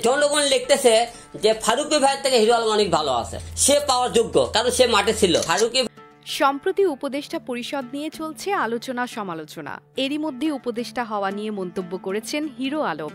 জনগণ লিখতেছে যে ফারুকী ভাইয়ের থেকে হিরো আলম অনেক ভালো আছে, সে পাওয়ার যোগ্য, কারণ সে মাঠে ছিল। ফারুকী সম্প্রতি উপদেষ্টা পরিষদ নিয়ে চলছে আলোচনা সমালোচনা। এরই মধ্যে উপদেষ্টা হওয়া নিয়ে মন্তব্য করেছেন হিরো আলম।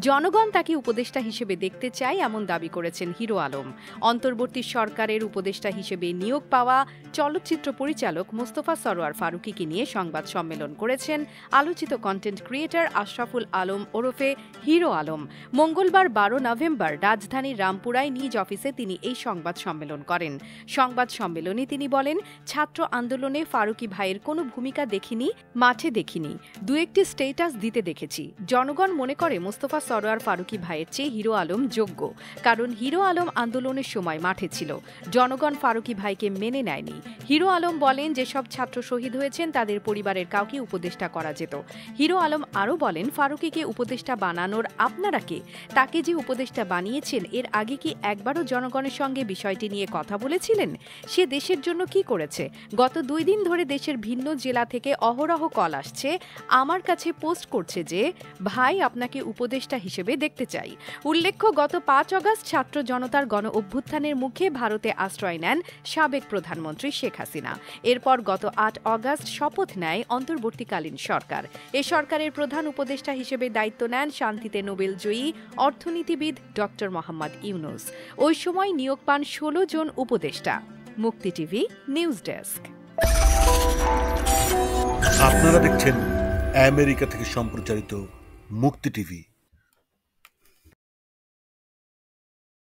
জনগণ তাকে উপদেষ্টা হিসেবে দেখতে চায় এমন দাবি করেছেন হিরো আলম। অন্তর্বর্তী সরকারের উপদেষ্টা হিসেবে নিয়োগ পাওয়া চলচ্চিত্র পরিচালক মোস্তফা সরোয়ার ফারুকীকে নিয়ে সংবাদ সম্মেলন করেছেন আলোচিত কন্টেন্ট ক্রিয়েটর আশরাফুল আলম ওরফে হিরো আলম। মঙ্গলবার 12 নভেম্বর রাজধানীর রামপুরায় নিজ অফিসে তিনি এই সংবাদ সম্মেলন করেন। সংবাদ সম্মেলনে তিনি বলেন, ছাত্র আন্দোলনে ফারুকী ভাইয়ের কোনো ভূমিকা দেখিনি, মাঠে দেখিনি, দু একটি স্টেটাস দিতে দেখেছি। জনগণ মনে করে মোস্তফা সরোয়ার ফারুকী ভাইয়ের চেয়ে হিরো আলম যোগ্য, কারণ হিরো আলম আন্দোলনের সময় মাঠে ছিল। জনগণ ফারুকী ভাইকে মেনে নেয়নি। হিরো আলম বলেন, যেসব ছাত্র শহীদ হয়েছেন তাদের পরিবারের কাউকে উপদেষ্টা করা যেত। হিরো আলম আরও বলেন, ফারুকীকে উপদেষ্টা বানানোর আপনারা কে? তাকে যে উপদেষ্টা বানিয়েছেন এর আগে কি একবারও জনগণের সঙ্গে বিষয়টি নিয়ে কথা বলেছিলেন? সে দেশের জন্য কি করেছে? গত 2 দিন ধরে দেশের ভিন্ন জেলা থেকে অহরহ কল আসছে, আমার কাছে পোস্ট করছে যে ভাই আপনাকে উপদেষ্টা হিসেবে দেখতে চাই। উল্লেখ্য, গত 5 অগস্ট ছাত্র জনতার গণ অভ্যুত্থানের মুখে ভারতে আশ্রয় নেন সাবেক প্রধানমন্ত্রী শেখ হাসিনা। এরপর গত 8 অগস্ট শপথ নেয় অন্তর্বর্তীকালীন সরকার। এ সরকারের প্রধান উপদেষ্টা হিসেবে দায়িত্ব নেন শান্তিতে নোবেলজয়ী অর্থনীতিবিদ ডক্টর মোহাম্মদ ইউনূস। ওই সময় নিয়োগ পান 16 জন উপদেষ্টা। মুক্তি টিভি নিউজ ডেস্ক। আপনারা দেখছেন আমেরিকা থেকে সম্প্রচারিত মুক্তি টিভি।